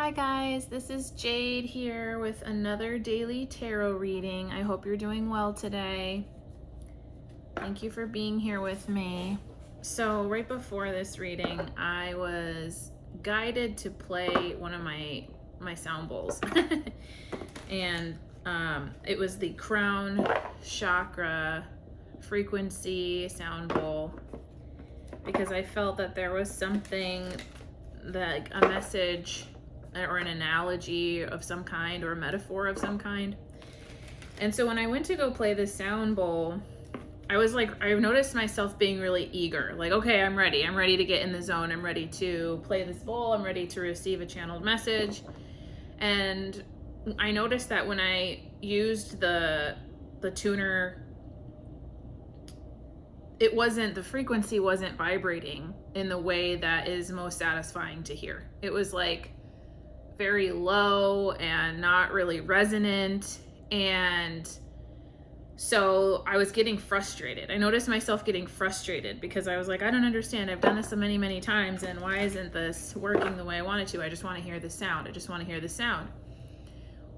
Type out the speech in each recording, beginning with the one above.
Hi guys, this is Jade here with another daily tarot reading. I hope you're doing well today. Thank you for being here with me. So right before this reading, I was guided to play one of my sound bowls. And it was the crown chakra frequency sound bowl, because I felt that there was something, like a message or an analogy of some kind or a metaphor of some kind. And so when I went to go play this sound bowl, I was like, I noticed myself being really eager. Like, okay, I'm ready to get in the zone. I'm ready to play this bowl. I'm ready to receive a channeled message. And I noticed that when I used the tuner, the frequency wasn't vibrating in the way that is most satisfying to hear. It was like very low and not really resonant. And so I was getting frustrated. I noticed myself getting frustrated because I was like, I don't understand. I've done this so many, many times, and why isn't this working the way I want it to? I just want to hear the sound. I just want to hear the sound.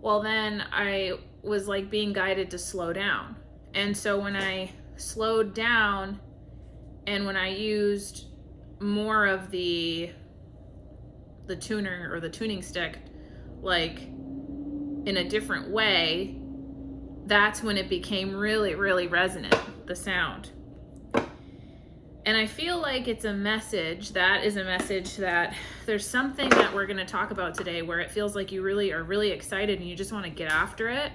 Well, then I was like being guided to slow down. And so when I slowed down and when I used more of the tuner or the tuning stick, like in a different way, that's when it became really, really resonant, the sound. And I feel like it's a message that there's something that we're going to talk about today where it feels like you really are really excited and you just want to get after it.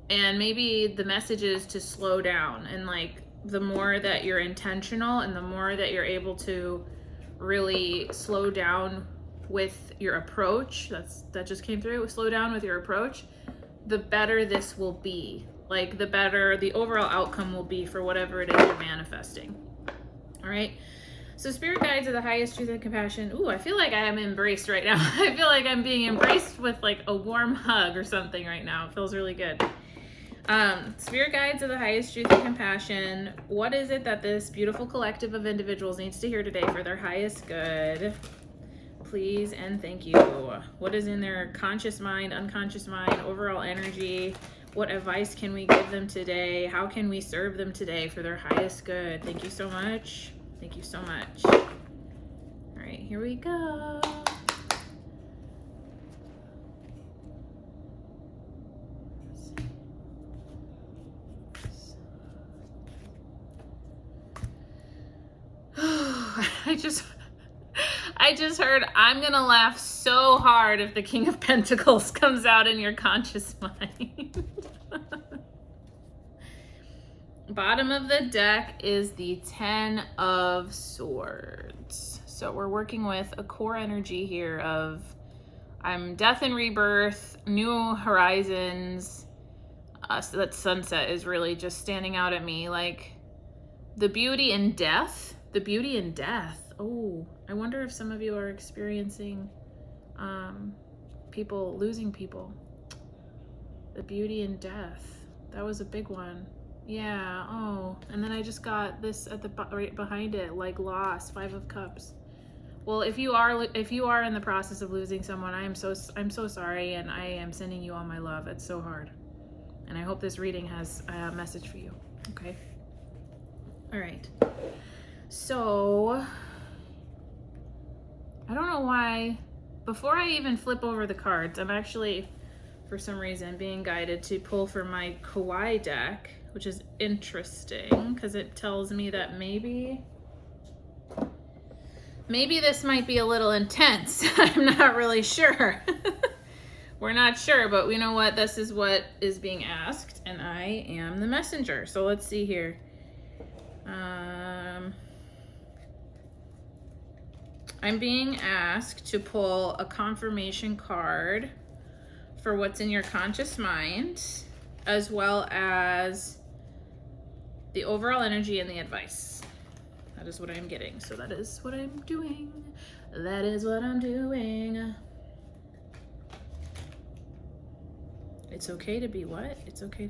And maybe the message is to slow down, and like the more that you're intentional and the more that you're able to really slow down with your approach, that just came through, slow down with your approach, the better this will be. Like the better the overall outcome will be for whatever it is you're manifesting. All right. So spirit guides are the highest truth and compassion. Ooh, I feel like I am embraced right now. I feel like I'm being embraced with like a warm hug or something right now. It feels really good. Spirit guides are the highest truth and compassion. What is it that this beautiful collective of individuals needs to hear today for their highest good? Please and thank you. What is in their conscious mind, unconscious mind, overall energy? What advice can we give them today? How can we serve them today for their highest good? Thank you so much. Thank you so much. All right, here we go. I just heard, I'm gonna laugh so hard if the King of Pentacles comes out in your conscious mind. Bottom of the deck is the 10 of Swords. So we're working with a core energy here of I'm death and rebirth, new horizons. So that sunset is really just standing out at me, like the beauty in death. The beauty in death. Oh, I wonder if some of you are experiencing people losing people. The beauty in death. That was a big one. Yeah. Oh, and then I just got this at the right behind it, like loss, 5 of Cups. Well, if you are in the process of losing someone, I'm so sorry, and I am sending you all my love. It's so hard, and I hope this reading has a message for you. Okay. All right. So I don't know why, before I even flip over the cards, I'm actually, for some reason, being guided to pull from my Kawaii deck, which is interesting because it tells me that maybe this might be a little intense. I'm not really sure. We're not sure, but we know what, this is what is being asked, and I am the messenger. So let's see here. I'm being asked to pull a confirmation card for what's in your conscious mind, as well as the overall energy and the advice. That is what I'm getting. So that is what I'm doing. That is what I'm doing. It's okay to be what? It's okay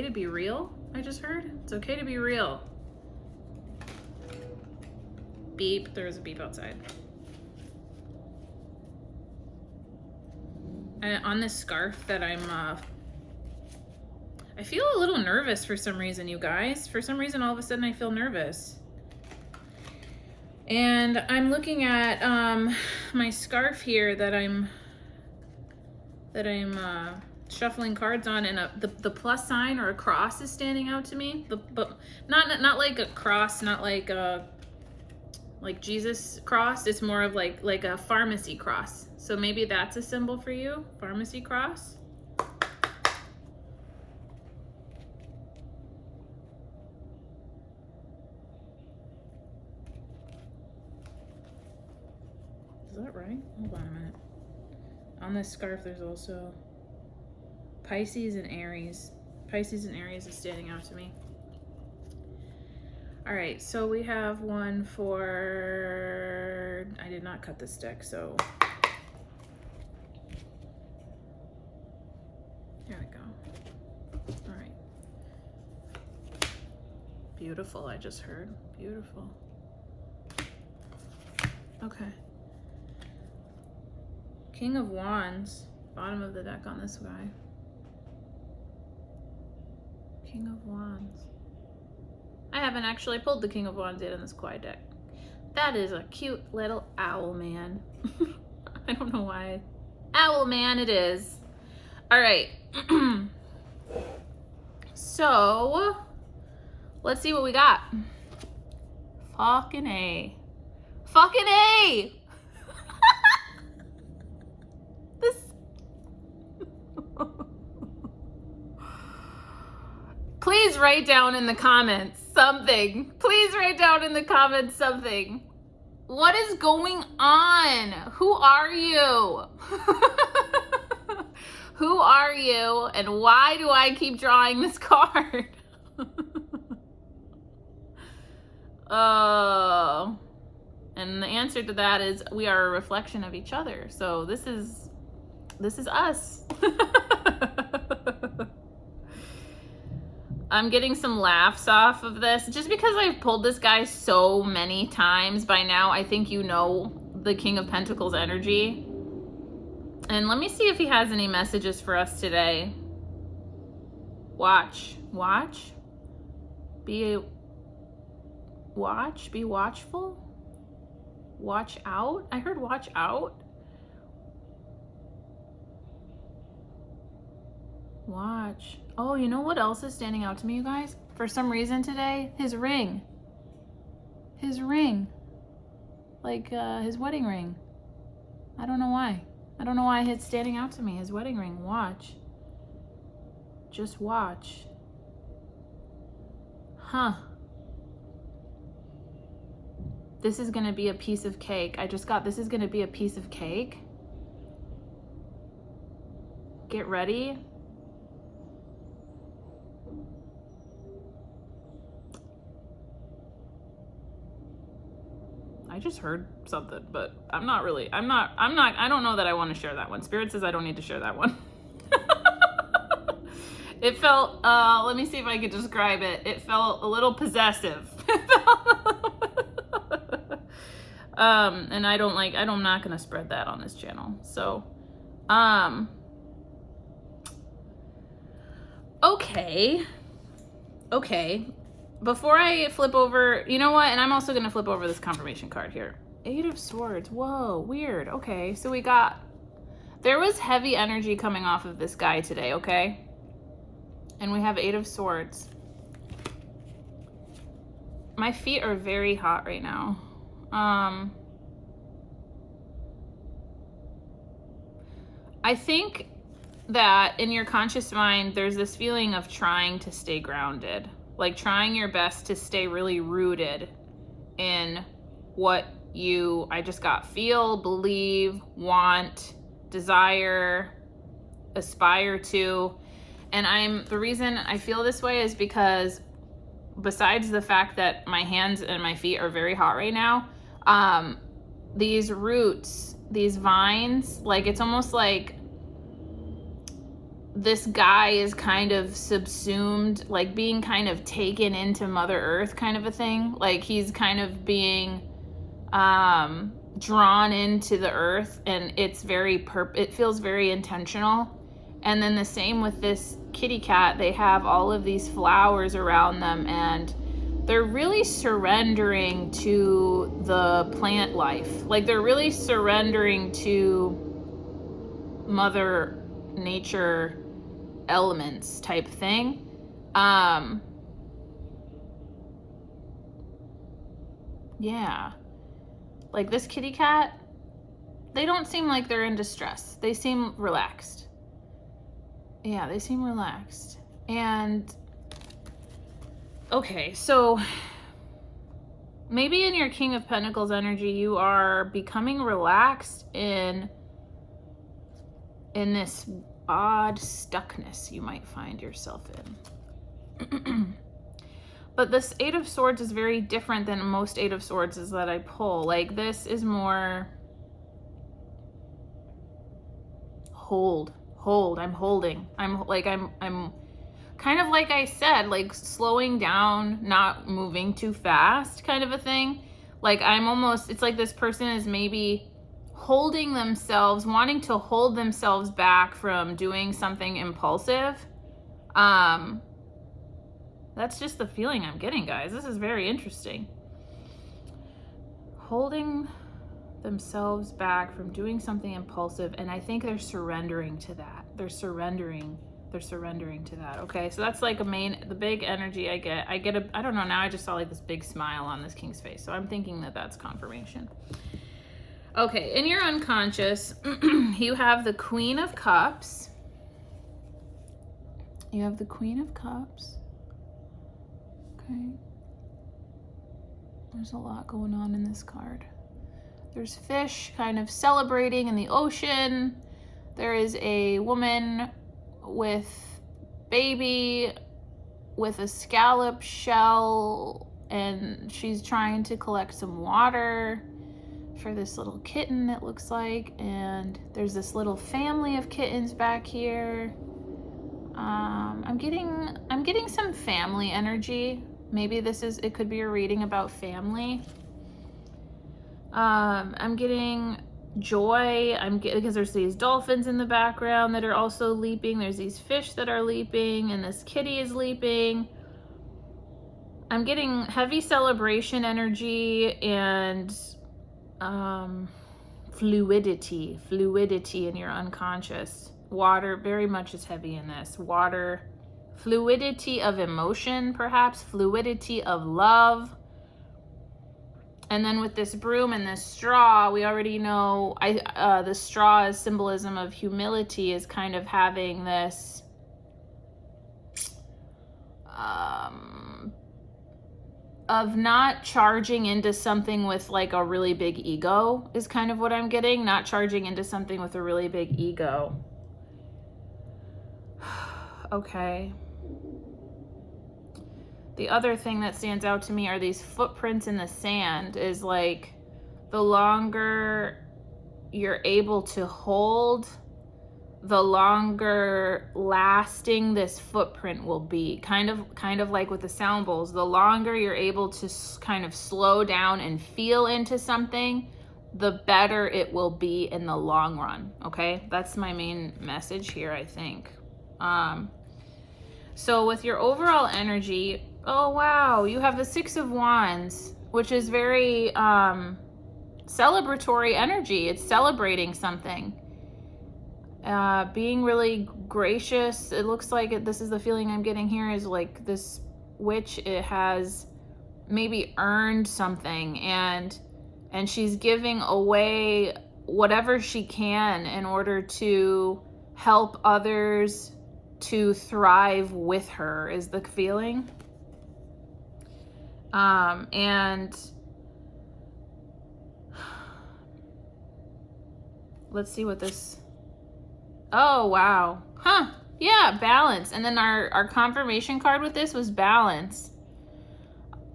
to be real, I just heard. It's okay to be real. Beep, there is a beep outside. on this scarf that I feel a little nervous for some reason, you guys. For some reason, all of a sudden I feel nervous. And I'm looking at my scarf here that I'm shuffling cards on, and the plus sign or a cross is standing out to me. But not like a cross, not like Jesus cross. It's more of like a pharmacy cross. So maybe that's a symbol for you, pharmacy cross. Is that right? Hold on a minute. On this scarf, there's also Pisces and Aries. Pisces and Aries is standing out to me. All right, so we have one for, I did not cut this deck, so. There we go. All right. Beautiful, I just heard. Beautiful. Okay. King of Wands, bottom of the deck on this guy. King of Wands. I haven't actually pulled the King of Wands yet in this quiet deck. That is a cute little owl man. I don't know why. Owl man it is. All right. So, let's see what we got. Fucking A. Fucking A! This... Please write down in the comments something. Please write down in the comments something. What is going on? Who are you? Who are you, and why do I keep drawing this card? Oh. And the answer to that is we are a reflection of each other. So this is us. I'm getting some laughs off of this just because I've pulled this guy so many times by now. I think you know the King of Pentacles energy. And let me see if he has any messages for us today. Watch. Be watchful. Watch out. I heard watch out. Watch. Oh, you know what else is standing out to me, you guys? For some reason today, his ring. His ring. Like his wedding ring. I don't know why. I don't know why it's standing out to me. His wedding ring. Watch. Just watch. Huh. This is gonna be a piece of cake. I just got this is gonna be a piece of cake. Get ready. I just heard something, but I don't know that I want to share that one. Spirit says I don't need to share that one. It felt, let me see if I could describe it. It felt a little possessive. And I'm not going to spread that on this channel. So, okay. Before I flip over, you know what? And I'm also going to flip over this confirmation card here. 8 of Swords. Whoa, weird. Okay, so there was heavy energy coming off of this guy today, okay? And we have 8 of Swords. My feet are very hot right now. I think that in your conscious mind, there's this feeling of trying to stay grounded. Like trying your best to stay really rooted in what you, feel, believe, want, desire, aspire to. And the reason I feel this way is because besides the fact that my hands and my feet are very hot right now, these roots, these vines, like it's almost like this guy is kind of subsumed, like being kind of taken into Mother Earth kind of a thing. Like he's kind of being drawn into the earth, and it's very it feels very intentional. And then the same with this kitty cat. They have all of these flowers around them, and they're really surrendering to the plant life. Like they're really surrendering to Mother Nature elements type thing. Yeah. Like this kitty cat, they don't seem like they're in distress. They seem relaxed. Yeah, they seem relaxed. And okay, so maybe in your King of Pentacles energy, you are becoming relaxed in this odd stuckness you might find yourself in. But this Eight of Swords is very different than most Eight of Swords is that I pull. Like this is more hold. I'm holding. I'm kind of like I said, like slowing down, not moving too fast kind of a thing. Like I'm almost, it's like this person is maybe holding themselves, wanting to hold themselves back from doing something impulsive. That's just the feeling I'm getting, guys. This is very interesting. Holding themselves back from doing something impulsive, and I think they're surrendering to that. They're surrendering to that. Okay, so that's like the big energy I get. I don't know, now I just saw like this big smile on this king's face, so I'm thinking that that's confirmation. Okay, in your unconscious, you have the Queen of Cups. You have the Queen of Cups. Okay. There's a lot going on in this card. There's fish kind of celebrating in the ocean. There is a woman with baby with a scallop shell, and she's trying to collect some water for this little kitten, it looks like. And there's this little family of kittens back here. I'm getting some family energy. Maybe it could be a reading about family. I'm getting joy. Because there's these dolphins in the background that are also leaping. There's these fish that are leaping, and this kitty is leaping. I'm getting heavy celebration energy and fluidity in your unconscious. Water very much is heavy in this. Water, fluidity of emotion, perhaps fluidity of love. And then with this broom and this straw, we already know the straw is symbolism of humility, is kind of having this of not charging into something with like a really big ego is kind of what I'm getting. Not charging into something with a really big ego. Okay. The other thing that stands out to me are these footprints in the sand. Is like the longer you're able to hold, the longer lasting this footprint will be. Kind of like with the sound bowls. The longer you're able to kind of slow down and feel into something, the better it will be in the long run. Okay, that's my main message here, I think. So with your overall energy, oh wow, you have the Six of Wands, which is very celebratory energy. It's celebrating something. Being really gracious. It looks like this is the feeling I'm getting here, is like this witch, it has maybe earned something, and she's giving away whatever she can in order to help others to thrive with her, is the feeling. And let's see what this, oh wow, huh, yeah, balance. And then our confirmation card with this was balance.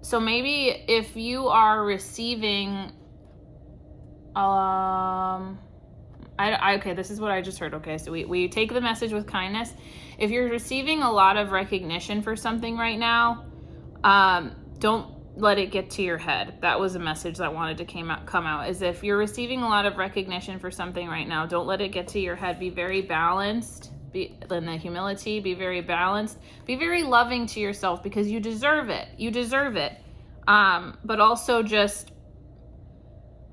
So maybe if you are receiving okay, this is what I just heard. Okay, so we take the message with kindness. If you're receiving a lot of recognition for something right now, don't let it get to your head. That was a message that wanted to come out, is if you're receiving a lot of recognition for something right now, don't let it get to your head. Be very balanced. Be in the humility, be very balanced, be very loving to yourself, because you deserve it. You deserve it. But also just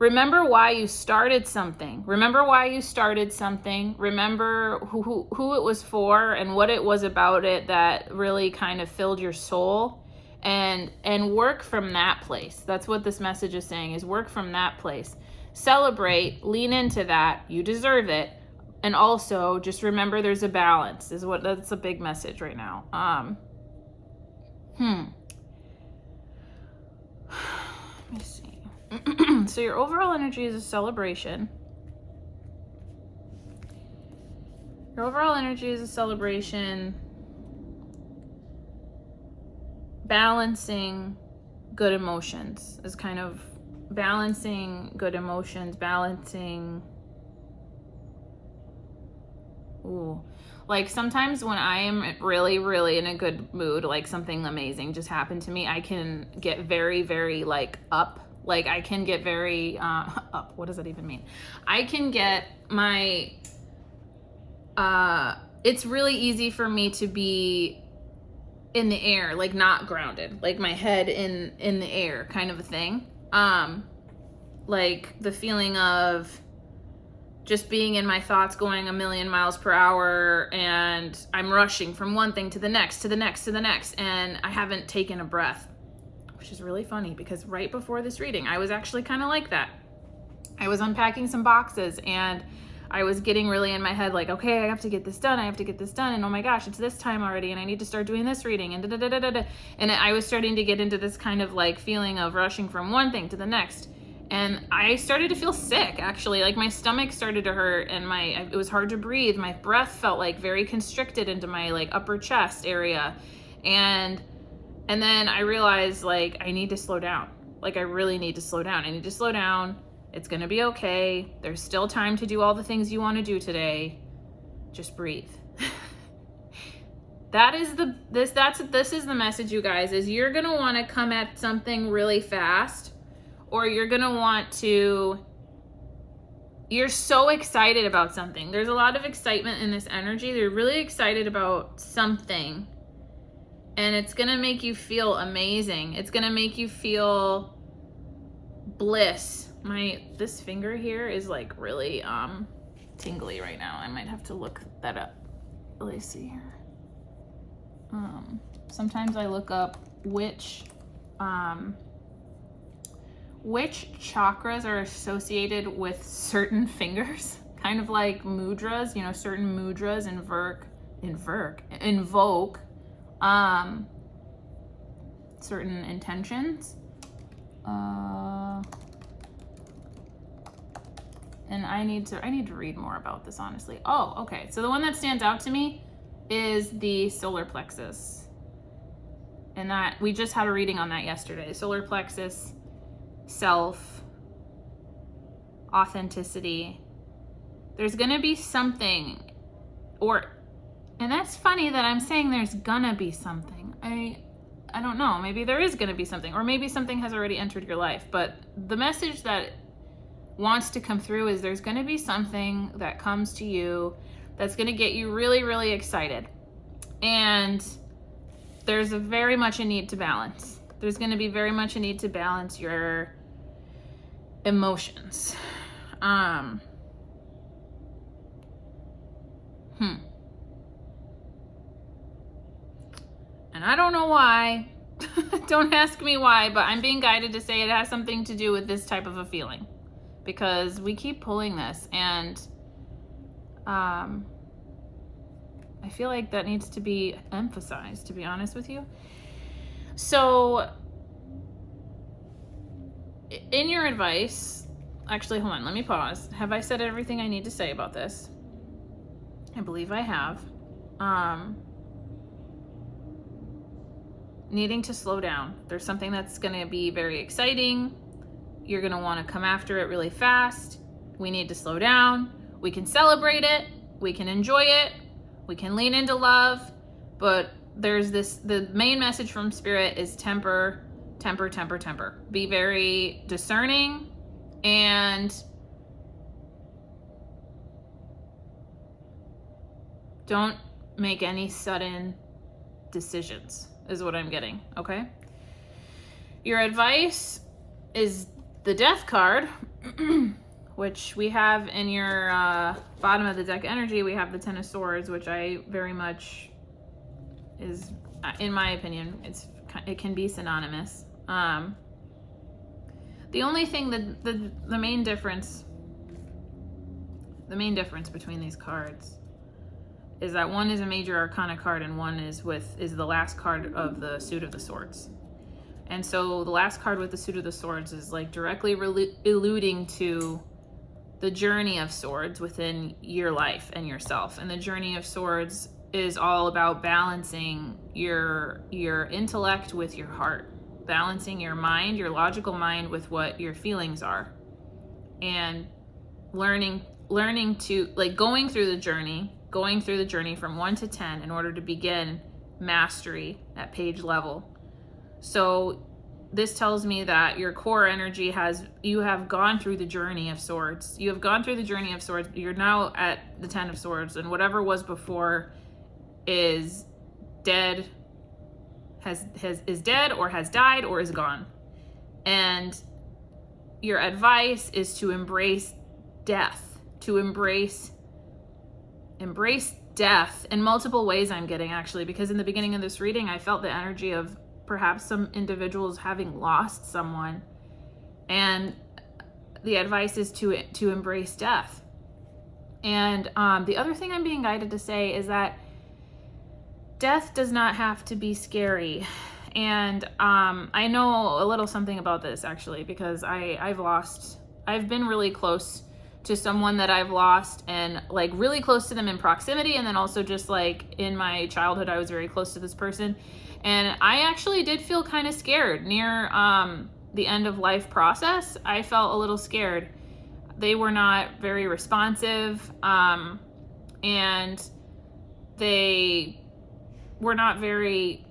remember why you started something. Remember why you started something. Remember who it was for and what it was about it that really kind of filled your soul, and work from that place. That's what this message is saying, is work from that place. Celebrate, lean into that. You deserve it. And also just remember there's a balance, that's a big message right now. Let me see. So your overall energy is a celebration. Your overall energy is a celebration, balancing good emotions, is kind of balancing good emotions, balancing. Ooh. Like sometimes when I am really, really in a good mood, like something amazing just happened to me, I can get very, very like up. Like I can get very up. What does that even mean? I can get my, it's really easy for me to be in the air, like not grounded, like my head in the air kind of a thing. Like the feeling of just being in my thoughts going a million miles per hour, and I'm rushing from one thing to the next, to the next, to the next, and I haven't taken a breath, which is really funny because right before this reading, I was actually kind of like that. I was unpacking some boxes and I was getting really in my head, like, okay, I have to get this done. I have to get this done. And oh my gosh, it's this time already. And I need to start doing this reading and da-da-da-da-da. And I was starting to get into this kind of like feeling of rushing from one thing to the next. And I started to feel sick, actually. Like my stomach started to hurt and it was hard to breathe. My breath felt like very constricted into my like upper chest area. And then I realized like I need to slow down. Like I really need to slow down. I need to slow down. It's going to be okay. There's still time to do all the things you want to do today. Just breathe. This is the message, you guys, is you're going to want to come at something really fast, or you're going to want to, you're so excited about something. There's a lot of excitement in this energy. They're really excited about something, and it's going to make you feel amazing. It's going to make you feel bliss. This finger here is like really tingly right now. I might have to look that up. Let me see here. Sometimes I look up which chakras are associated with certain fingers, kind of like mudras, you know, certain mudras invoke certain intentions. And I need to read more about this, honestly. Oh, okay. So the one that stands out to me is the solar plexus. And that we just had a reading on that yesterday. Solar plexus, self, authenticity. There's gonna be something, and that's funny that I'm saying there's gonna be something. I don't know, maybe there is gonna be something, or maybe something has already entered your life, but the message that wants to come through is there's gonna be something that comes to you that's gonna get you really, really excited. And there's very much a need to balance. There's gonna be very much a need to balance your emotions. And I don't know why. Don't ask me why, but I'm being guided to say it has something to do with this type of a feeling, because we keep pulling this, and I feel like that needs to be emphasized, to be honest with you. So in your advice, actually, hold on, let me pause. Have I said everything I need to say about this? I believe I have. Needing to slow down. There's something that's going to be very exciting. You're going to want to come after it really fast. We need to slow down. We can celebrate it. We can enjoy it. We can lean into love. But there's the main message from Spirit is temper temper, temper, temper. Be very discerning and don't make any sudden decisions is what I'm getting, okay? Your advice is the Death card, which we have in your bottom of the deck energy. We have the Ten of Swords, which I very much is, in my opinion, it can be synonymous. The only thing that the main difference between these cards is that one is a major arcana card and one is the last card of the suit of the swords. And so the last card with the suit of the swords is like directly alluding to the journey of swords within your life and yourself. And the journey of swords is all about balancing your intellect with your heart, balancing your mind, your logical mind, with what your feelings are, and learning to, like, going through the journey from 1 to 10 in order to begin mastery at page level. So this tells me that your core energy you have gone through the journey of swords. You have gone through the journey of swords. You're now at the 10 of swords, and whatever was before is dead, is dead or has died or is gone. And your advice is to embrace death, to embrace death in multiple ways, I'm getting, actually, because in the beginning of this reading, I felt the energy of perhaps some individuals having lost someone. And the advice is to embrace death. And the other thing I'm being guided to say is that death does not have to be scary. And I know a little something about this, actually, because I've been really close to someone that I've lost, and like really close to them in proximity, and then also just like in my childhood I was very close to this person, and I actually did feel kind of scared near the end of life process. I felt a little scared. They were not very responsive, and they were not very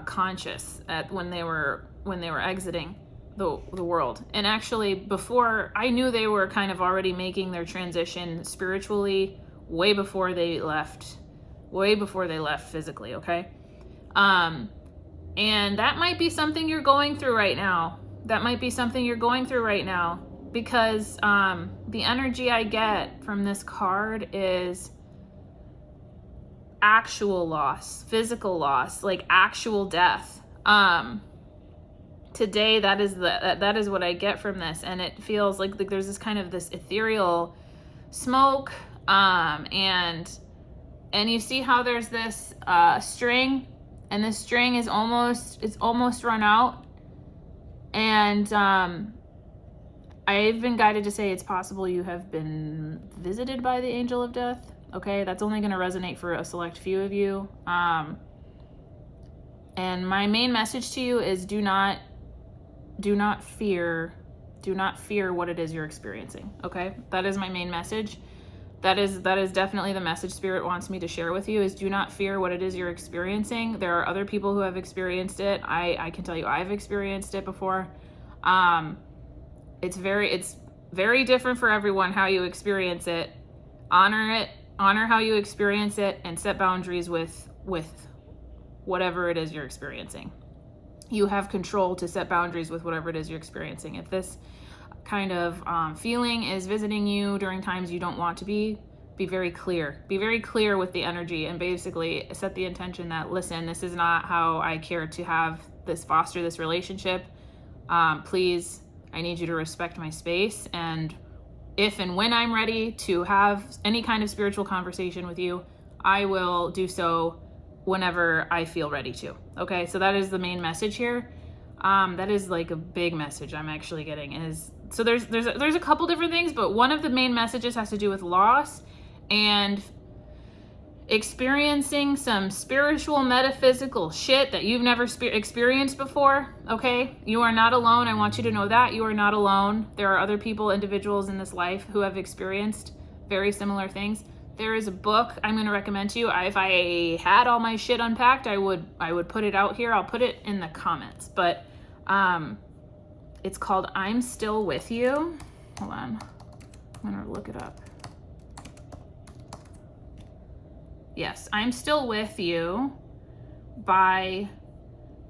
conscious when they were exiting the world. And actually, before, I knew they were kind of already making their transition spiritually way before they left physically, okay? And that might be something you're going through right now. Because the energy I get from this card is actual loss, physical loss, like actual death. Today, that is what I get from this, and it feels like there's this kind of this ethereal smoke, and you see how there's this string, and this string is almost run out, and I've been guided to say it's possible you have been visited by the angel of death. Okay, that's only going to resonate for a select few of you, and my main message to you is do not fear what it is you're experiencing. Okay, that is my main message. That is definitely the message Spirit wants me to share with you, is do not fear what it is you're experiencing. There are other people who have experienced it. I can tell you I've experienced it before. It's very different for everyone how you experience it. Honor how you experience it, and set boundaries with whatever it is you're experiencing. You have control to set boundaries with whatever it is you're experiencing. If this kind of feeling is visiting you during times you don't want to be very clear. Be very clear with the energy, and basically set the intention that, listen, this is not how I care to foster this relationship. Please, I need you to respect my space, and if and when I'm ready to have any kind of spiritual conversation with you, I will do so whenever I feel ready to. Okay, so that is the main message here. That is like a big message I'm actually getting. So there's a couple different things, but one of the main messages has to do with loss and experiencing some spiritual, metaphysical shit that you've never experienced before. Okay, you are not alone. I want you to know that you are not alone. There are other people, individuals in this life who have experienced very similar things. There is a book I'm going to recommend to you. If I had all my shit unpacked, I would put it out here. I'll put it in the comments. But It's called I'm Still With You. Hold on. I'm going to look it up. Yes, I'm Still With You by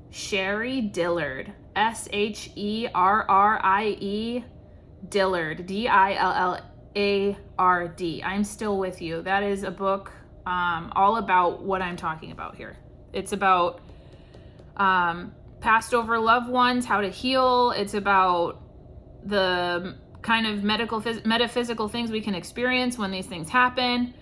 Sherry Dillard. Sherrie Dillard. Dillard. I'm Still With You. That is a book all about what I'm talking about here. It's about passed over loved ones, how to heal. It's about the kind of metaphysical things we can experience when these things happen.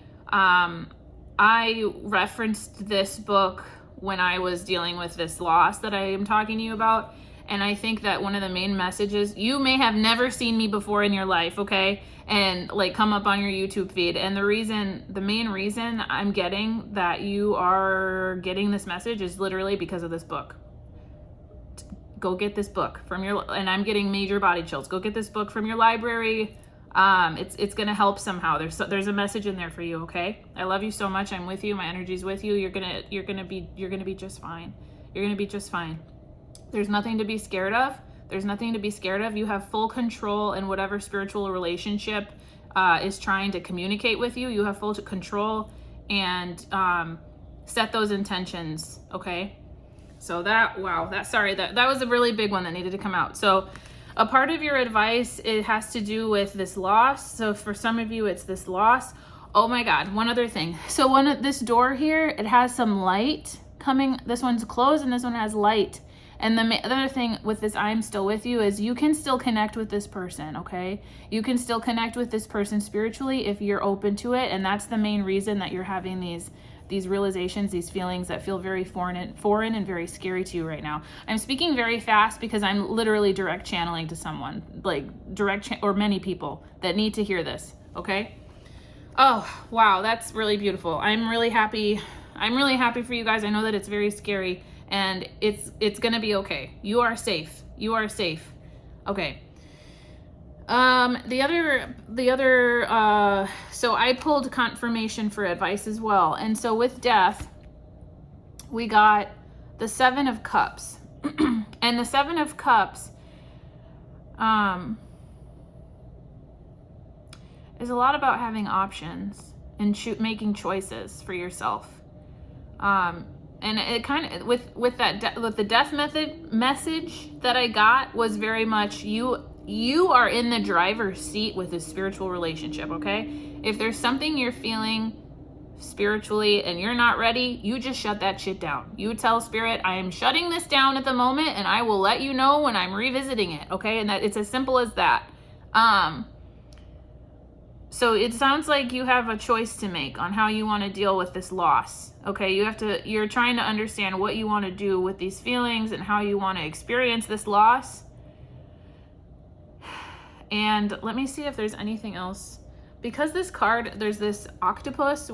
I referenced this book when I was dealing with this loss that I am talking to you about. And I think that one of the main messages, you may have never seen me before in your life, okay? And like come up on your YouTube feed. And the main reason I'm getting that you are getting this message is literally because of this book. Go get this book from and I'm getting major body chills. Go get this book from your library. It's gonna help somehow. There's a message in there for you, okay? I love you so much. I'm with you. My energy's with you. You're gonna be just fine. You're gonna be just fine. There's nothing to be scared of. There's nothing to be scared of. You have full control in whatever spiritual relationship is trying to communicate with you. You have full control, and set those intentions, okay? So that was a really big one that needed to come out. So a part of your advice, it has to do with this loss. So for some of you, it's this loss. Oh my God, one other thing. So this door here, it has some light coming. This one's closed and this one has light. And the other thing with this I'm Still With You is you can still connect with this person, okay? You can still connect with this person spiritually if you're open to it. And that's the main reason that you're having these realizations, these feelings that feel very foreign and very scary to you right now. I'm speaking very fast because I'm literally direct channeling to someone, like or many people that need to hear this, okay? Oh, wow, that's really beautiful. I'm really happy for you guys. I know that it's very scary, and it's gonna be okay. You are safe. You are safe. Okay. So I pulled confirmation for advice as well. And so with death, we got the 7 of Cups. And the 7 of Cups is a lot about having options and making choices for yourself. And it kind of, with the death message that I got was very much you are in the driver's seat with this spiritual relationship, okay? If there's something you're feeling spiritually and you're not ready, you just shut that shit down. You tell Spirit, I am shutting this down at the moment, and I will let you know when I'm revisiting it, okay? And that it's as simple as that. So it sounds like you have a choice to make on how you want to deal with this loss, okay? You're trying to understand what you want to do with these feelings and how you want to experience this loss. And let me see if there's anything else. Because this card, there's this octopus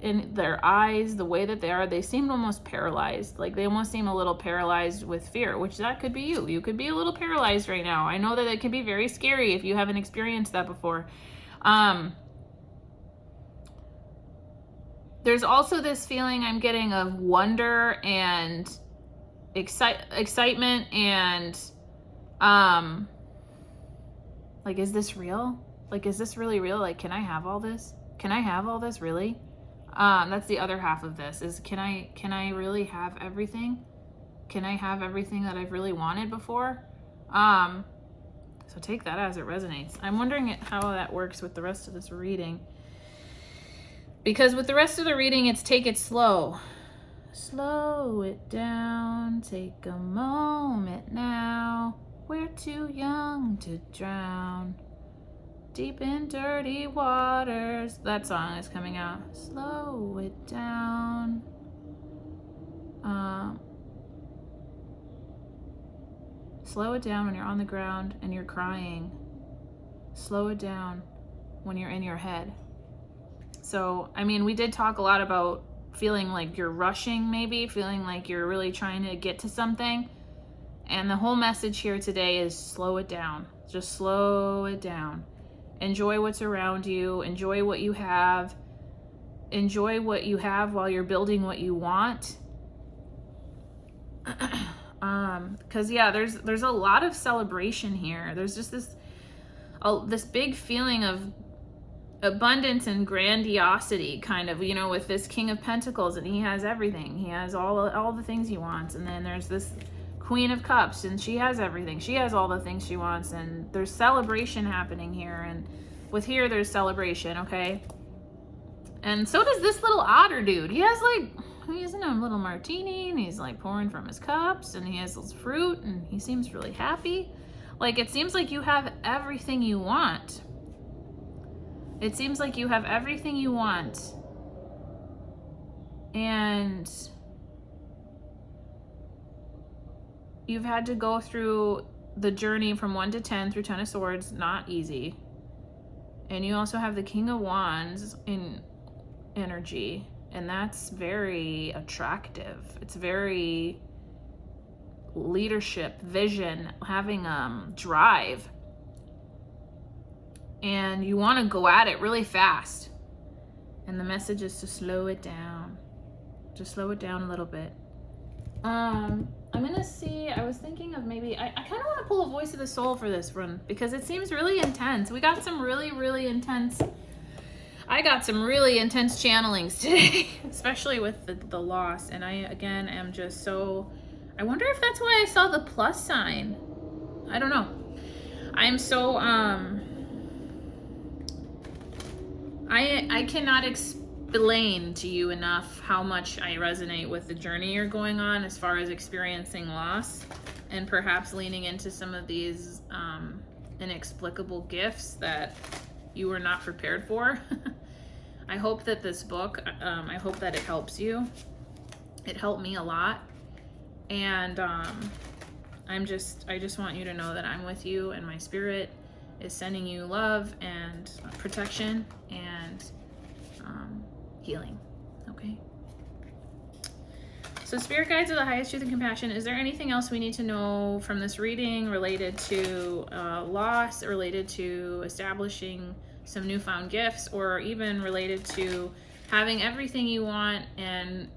in their eyes, the way that they seem almost paralyzed. Like they almost seem a little paralyzed with fear, which that could be you. You could be a little paralyzed right now. I know that it can be very scary if you haven't experienced that before. There's also this feeling I'm getting of wonder and excitement and like, is this real? Like, is this really real? Like, can I have all this? Can I have all this really? That's the other half of this is, can I really have everything? Can I have everything that I've really wanted before? So take that as it resonates. I'm wondering how that works with the rest of this reading. Because with the rest of the reading, it's take it slow. Slow it down, take a moment now. We're too young to drown. Deep in dirty waters. That song is coming out. Slow it down. Slow it down when you're on the ground and you're crying. Slow it down when you're in your head. So, I mean, we did talk a lot about feeling like you're rushing, maybe, feeling like you're really trying to get to something. And the whole message here today is slow it down. Just slow it down. Enjoy what's around you. Enjoy what you have. Enjoy what you have while you're building what you want. Because yeah, there's a lot of celebration here. There's just this big feeling of abundance and grandiosity, kind of, you know, with this King of Pentacles, and he has everything. He has all the things he wants. And then there's this Queen of Cups, and she has everything. She has all the things she wants, and there's celebration happening here. And with here, there's celebration, okay? And so does this little otter dude. He has like, he's in a little martini, and he's like pouring from his cups, and he has this fruit, and he seems really happy. Like, it seems like you have everything you want. It seems like you have everything you want. And you've had to go through the journey from 1 to 10 through 10 of Swords, not easy. And you also have the King of Wands in energy, and that's very attractive. It's very leadership, vision, having drive. And you want to go at it really fast. And the message is to slow it down. Just slow it down a little bit. I'm gonna see, I was thinking of maybe, I kind of want to pull a voice of the soul for this one, because it seems really intense. We got some really intense, I got some really intense channelings today, especially with the loss. And I, again, am just so, I wonder if that's why I saw the plus sign. I don't know. I'm so, I cannot explain to you enough how much I resonate with the journey you're going on as far as experiencing loss, and perhaps leaning into some of these inexplicable gifts that you were not prepared for. I hope that this book, I hope that it helps you. It helped me a lot. And I just want you to know that I'm with you, and my spirit is sending you love and protection and healing. Okay. So spirit guides are the highest truth and compassion. Is there anything else we need to know from this reading related to loss, related to establishing some newfound gifts, or even related to having everything you want and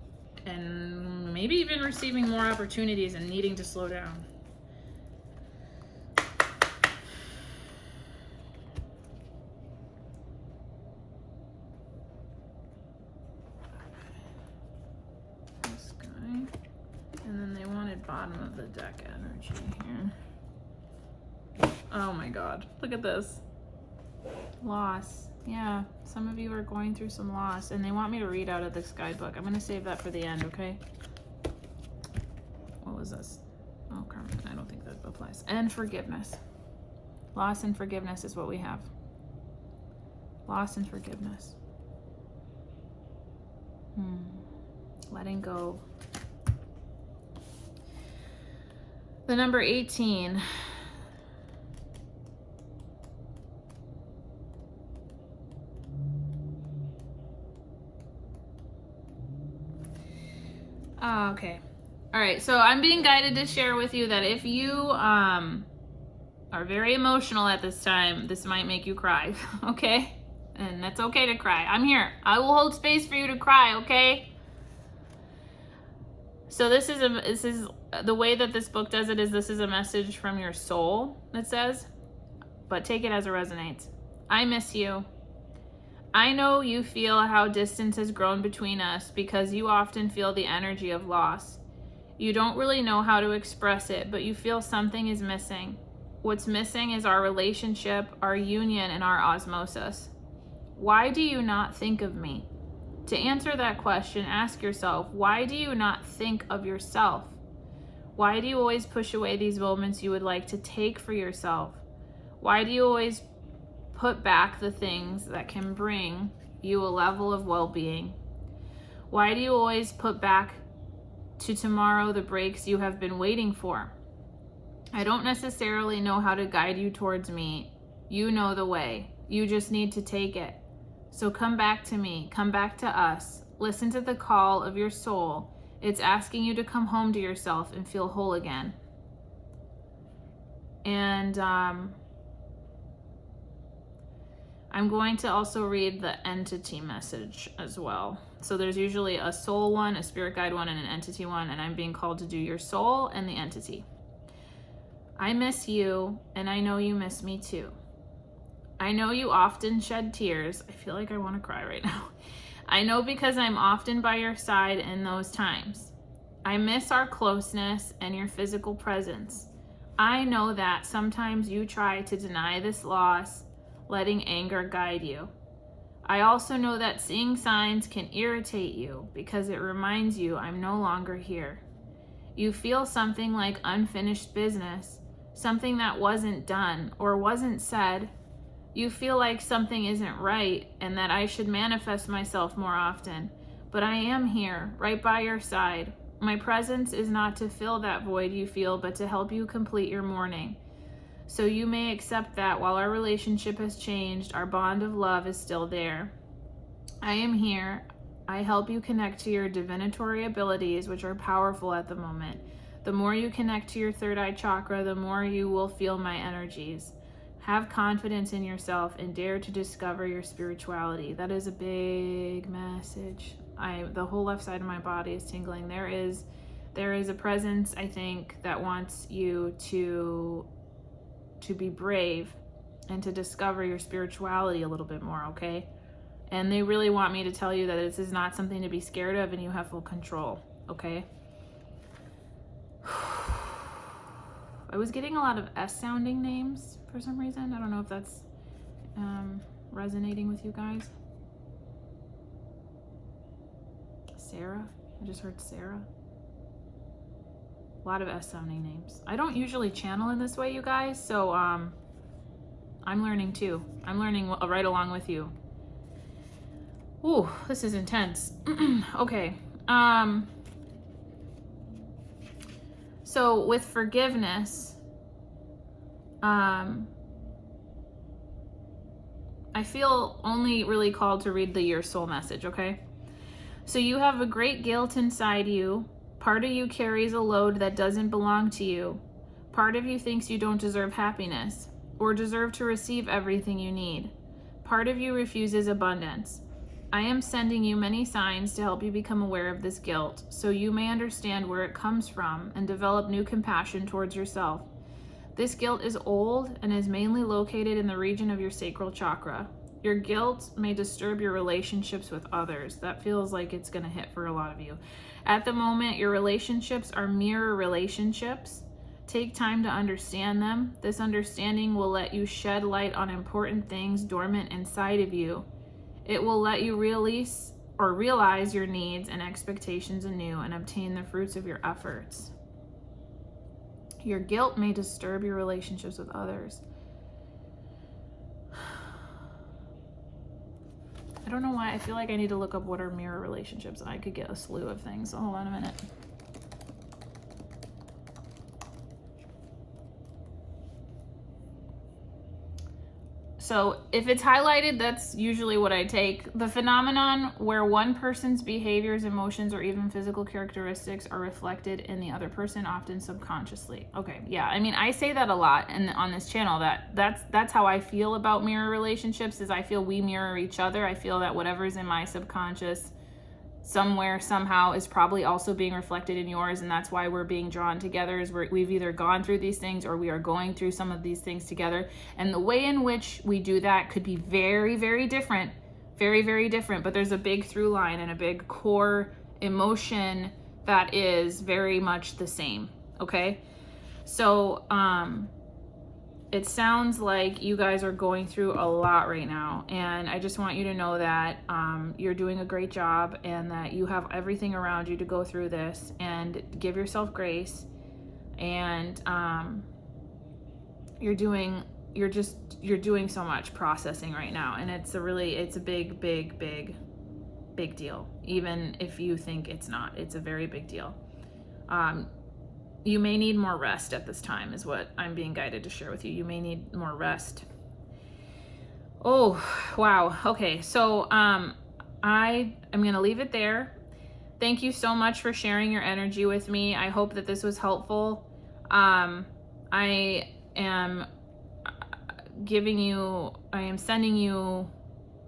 maybe even receiving more opportunities and needing to slow down? Bottom of the deck energy here. Oh my god, look at this. Loss. Yeah, some of you are going through some loss, and they want me to read out of this guidebook. I'm going to save that for the end, okay? What was this? Oh, Carmen, I don't think that applies. And forgiveness. Loss and forgiveness is what we have. Loss and forgiveness. Letting go. The number 18. Oh, okay. All right. So I'm being guided to share with you that if you are very emotional at this time, this might make you cry. Okay? And that's okay to cry. I'm here. I will hold space for you to cry, okay? So this is the way that this book does it is this is a message from your soul, it says, but take it as it resonates. I miss you. I know you feel how distance has grown between us because you often feel the energy of loss. You don't really know how to express it, but you feel something is missing. What's missing is our relationship, our union, and our osmosis. Why do you not think of me? To answer that question, ask yourself, why do you not think of yourself? Why do you always push away these moments you would like to take for yourself? Why do you always put back the things that can bring you a level of well-being? Why do you always put back to tomorrow the breaks you have been waiting for? I don't necessarily know how to guide you towards me. You know the way. You just need to take it. So come back to me, come back to us. Listen to the call of your soul. It's asking you to come home to yourself and feel whole again. And I'm going to also read the entity message as well. So there's usually a soul one, a spirit guide one, and an entity one, and I'm being called to do your soul and the entity. I miss you, and I know you miss me too. I know you often shed tears. I feel like I want to cry right now. I know because I'm often by your side in those times. I miss our closeness and your physical presence. I know that sometimes you try to deny this loss, letting anger guide you. I also know that seeing signs can irritate you because it reminds you I'm no longer here. You feel something like unfinished business, something that wasn't done or wasn't said. You feel like something isn't right and that I should manifest myself more often. But I am here, right by your side. My presence is not to fill that void you feel, but to help you complete your mourning. So you may accept that while our relationship has changed, our bond of love is still there. I am here. I help you connect to your divinatory abilities, which are powerful at the moment. The more you connect to your third eye chakra, the more you will feel my energies. Have confidence in yourself and dare to discover your spirituality. That is a big message. The whole left side of my body is tingling. There is a presence, I think, that wants you to be brave and to discover your spirituality a little bit more, okay? And they really want me to tell you that this is not something to be scared of and you have full control, okay? I was getting a lot of S-sounding names for some reason. I don't know if that's resonating with you guys. Sarah. I just heard Sarah. A lot of S-sounding names. I don't usually channel in this way, you guys, so I'm learning too. I'm learning right along with you. Ooh, this is intense. Okay. So with forgiveness, I feel only really called to read the Your Soul message, okay? So you have a great guilt inside you. Part of you carries a load that doesn't belong to you. Part of you thinks you don't deserve happiness or deserve to receive everything you need. Part of you refuses abundance. I am sending you many signs to help you become aware of this guilt, so you may understand where it comes from and develop new compassion towards yourself. This guilt is old and is mainly located in the region of your sacral chakra. Your guilt may disturb your relationships with others. That feels like it's going to hit for a lot of you. At the moment, your relationships are mirror relationships. Take time to understand them. This understanding will let you shed light on important things dormant inside of you. It will let you realize your needs and expectations anew and obtain the fruits of your efforts. Your guilt may disturb your relationships with others. I don't know why. I feel like I need to look up what are mirror relationships. I could get a slew of things. So hold on a minute. So if it's highlighted, that's usually what I take. The phenomenon where one person's behaviors, emotions, or even physical characteristics are reflected in the other person, often subconsciously. Okay, yeah, I mean, I say that a lot on this channel, that's how I feel about mirror relationships, is I feel we mirror each other. I feel that whatever's in my subconscious somewhere, somehow, is probably also being reflected in yours, and that's why we're being drawn together, is we've either gone through these things or we are going through some of these things together, and the way in which we do that could be very, very different, very, very different, but there's a big through line and a big core emotion that is very much the same, okay? So, it sounds like you guys are going through a lot right now, and I just want you to know that you're doing a great job and that you have everything around you to go through this, and give yourself grace. And you're doing so much processing right now, and it's a big deal. Even if you think it's not, it's a very big deal. You may need more rest at this time, is what I'm being guided to share with you. You may need more rest. Oh, wow. Okay, so I'm going to leave it there. Thank you so much for sharing your energy with me. I hope that this was helpful. I am sending you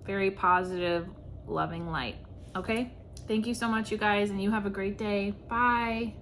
very positive, loving light. Okay? Thank you so much, you guys, and you have a great day. Bye.